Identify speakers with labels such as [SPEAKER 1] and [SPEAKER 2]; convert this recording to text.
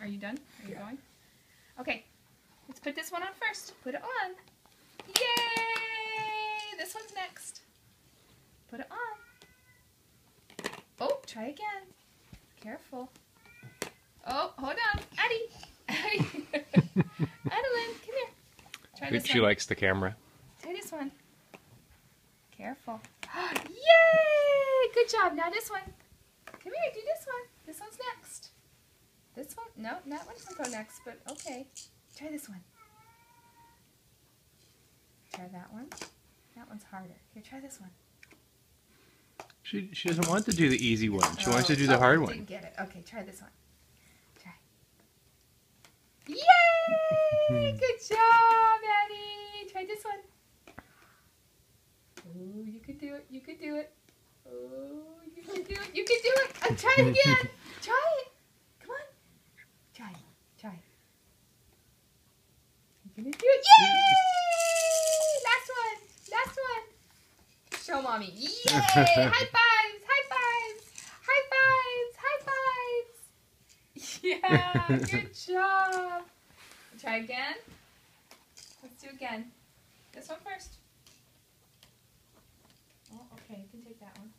[SPEAKER 1] Are you done? Are you
[SPEAKER 2] Yeah.
[SPEAKER 1] going? Okay. Let's put this one on first. Put it on. Yay! This one's next. Put it on. Oh, try again. Careful. Oh, hold on. Addie. Addie. Adeline, come here. Try this
[SPEAKER 3] She
[SPEAKER 1] one.
[SPEAKER 3] likes the camera.
[SPEAKER 1] Try this one. Careful. Yay! Good job. Now this one. Come here, do this one. This one's next. This one? No, that one can go next, but okay. Try this one. Try that one. That one's harder. Here, try this one.
[SPEAKER 3] She doesn't want to do the easy one. She wants to do the hard one.
[SPEAKER 1] Didn't get it. Okay, try this one. Try. Yay! Good job, Addie. Try this one. Oh, you could do it. You could do it. Oh, you could do it. You could do it. Oh, try it again. Try it. Come on. Try it. Try it. You're gonna do it. Yay! Last one. Last one. Show mommy. Yay! High fives. High fives. High fives. High fives. Yeah. Good job. Try again. Let's do again. This one first. Oh, okay. You can take that one.